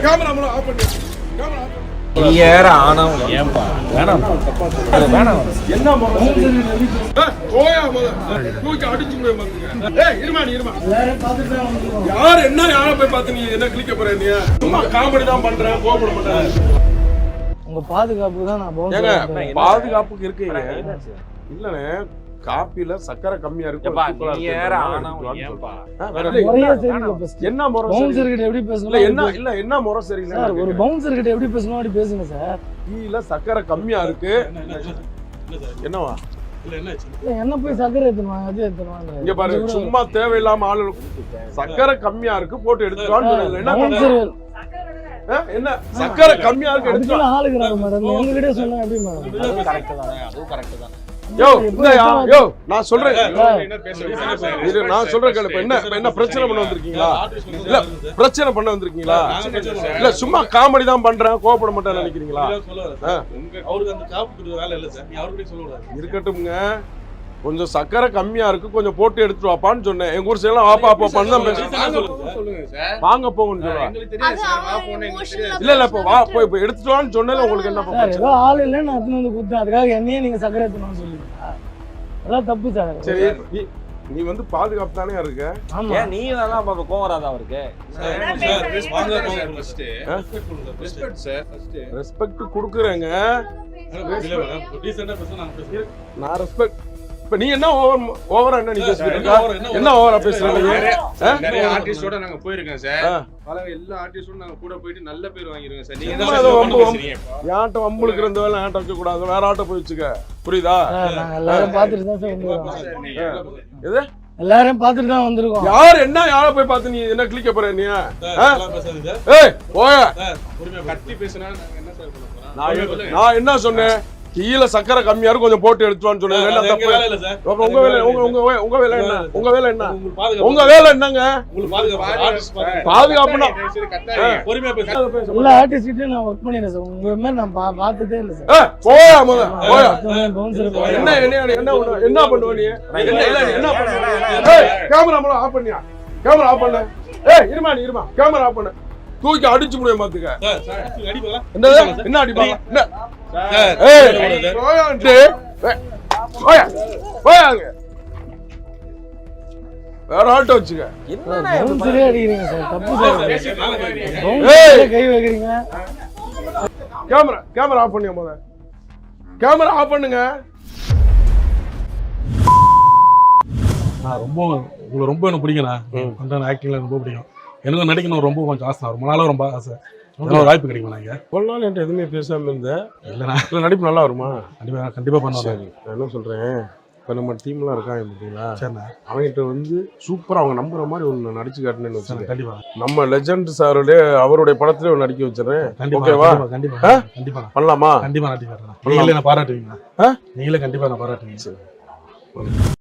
Camera off பண்ணு. Camera off பண்ணு. ஏற ஆனவங்க ஏன்பா வேணாம் வேணாம் என்ன போயா தூக்கி அடிச்சு இருமா யார் என்ன யார போய் பார்த்து நீ என்ன கிளிக்க போற நீ சும்மா காமெடி தான் பண்றேன் கோபப்பட மாட்டேன். உங்க பாதுகாப்புக்கு தான் நான் பாதுகாப்புக்கு இருக்கீங்க இல்லனே காப்பில சக்கரை கம்மியா இருக்கு என்ன முறை பவுன்சர் கிட்ட எப்படி பேசணும் என்ன முறை சரியில்லை சார் ஒரு பவுன்சர் கிட்ட எப்படி பேசணும் அப்படி பேசுங்க சார். கீழ சக்கரை கம்மியா இருக்கு என்னவா என்ன போய் சக்கரை எடுத்துவாங்க அது எடுத்துவாங்க இங்க பாருங்க சும்மா தேவையில்லாம ஆளு சக்கரை கம்மியா இருக்கு போட்டு எடுத்துவான்னு என்ன சக்கரை கம்மியா இருக்கு எடுத்துக்கலாம் ஆளுக்குறாங்க மேடம் எங்ககிட்ட சொன்னா எப்படி மேடம் கரெக்ட் தானே அதுவும் கரெக்ட் தான். நான் சொல்றேன் கேளு என்ன பிரச்சனை பண்ண வந்திருக்கீங்களா இல்ல பிரச்சனை பண்ண வந்திருக்கீங்களா இல்ல சும்மா காமெடி தான் பண்றேன் கோவப்பட மாட்டேன்னு நினைக்கிறீங்களா இருக்கட்டும்ங்க கொஞ்சம் சக்கரை கம்மியா இருக்கு கொஞ்சம் போட்டு எடுத்துட்டு வாப்பான்னு சொன்னேன். எங்க ஊர் சைடுலாம் வாப்பா அப்பா பண்ண வாங்க போங்கன்னு சொல்லுவாங்க. இல்ல இப்ப வா போய் எடுத்துட்டு வான்னு சொன்னால உங்களுக்கு என்ன ஏதோ ஆள் இல்ல நான் எடுத்துட்டு வந்து கொடுத்தேன் அதுக்காக என்னையே நீங்க சக்கரை எடுத்துன்னு சொல்லுவீங்க அதெல்லாம் தப்பு சார். சரி நீ வந்து பாதுகாப்பு தானே இருக்க ஏன் நீ தான் கோவம் வராதா அவருக்கு ரெஸ்பெக்ட் கொடுக்குறேங்க நான் ரெஸ்பெக்ட் இப்ப நீ என்ன ஓவரா என்ன நீ பேசுறீங்க என்ன ஓவரா பேசுறீங்க நிறைய ஆர்டிஸ்டோட நாங்க போயிருக்கோம் சார் பல எல்லா ஆர்டிஸ்டோட நாங்க கூட போயிட்டு நல்ல பேர் வாங்கிருக்கோம் சார். நீங்க யாட்ட வம்புளுக்கு இருந்த வேலை யாட்ட வைக்க கூடாது வேற ஆட்ட போய் வச்சுக்க புரியுதா எல்லாரும் பாத்துட்டு தான் சார் எது எல்லாரும் பாத்துட்டு தான் வந்திருக்கோம். யார் என்ன யார போய் பார்த்து நீ என்ன கிளிக்க போற நீ ஏய் போயா கத்தி பேசினா நாங்க என்ன சார் பண்ண போறோம்? நான் என்ன சொன்னேன் கீழ சக்கரை கம்மியா இருக்கு கொஞ்சம் போட்டு எடுத்துவான்னு சொன்னேன். என்ன தப்பு உங்க வேலை உங்க வேலை என்ன உங்க வேலை என்ன உங்க வேலை என்னங்க பாதுகாப்புனா எல்லா ஆர்டிஸ்ட்கிட்டயும் நான் ஒர்க் பண்ணிடுறேன் சார். உங்க மாதிரி நான் பார்த்ததே இல்லை சார். போயா போயா பவுன்சர் என்ன என்ன பண்ணுவ நீ என்ன பண்ணுவ கேமரா ஆஃப் பண்ணியா கேமரா ஆஃப் பண்ணு இருமா கேமரா ஆஃப் பண்ணு தூக்கி அடிச்சு முடியும் பாத்துக்க என்ன அடிப்பாங்க வேற ஆட்டோ வச்சுக்க பவுன்சரே அடிக்கிறீங்க சார் தப்பு சார். பவுன்சரே கை வைக்கிறீங்க. கேமரா ஆஃப் பண்ணியா முத கேமரா ஆஃப் பண்ணுங்க. நான் உங்களுக்கு ரொம்ப எனக்கு பிடிக்குண்ணா பண்ற ஆக்டிங்ல ரொம்ப பிடிக்கும். எனக்கு நடிக்கணும் ரொம்ப கொஞ்சம் ஆசை ரொம்ப நாளும் ரொம்ப ஆசை ஒரு வாய்ப்பு கிடைக்கும். நாங்க ஒரு நாள் என்கிட்ட எதுவுமே பேசாம இருந்தேன் இல்லைண்ணா நடிப்பு நல்லா வருமா கண்டிப்பா பண்ணுவேன். சரி நான் என்ன சொல்றேன் இப்போ நம்ம டீம்லாம் இருக்காங்க பார்த்தீங்களா சரிண்ணா அவங்ககிட்ட வந்து சூப்பராக அவங்க நம்புற மாதிரி ஒன்று நடிச்சு காட்டுனேன்னு வச்சுருக்கேன். கண்டிப்பா நம்ம லெஜண்ட் சாருடைய அவருடைய படத்துல ஒரு நடிக்க வச்சிடறேன். ஓகேவா கண்டிப்பா பண்ணலாமா? கண்டிப்பா நடிக்கிறேன். நீங்களே நான் பாராட்டுவீங்களா? நீங்களே கண்டிப்பா நான் பாராட்டுவீங்க.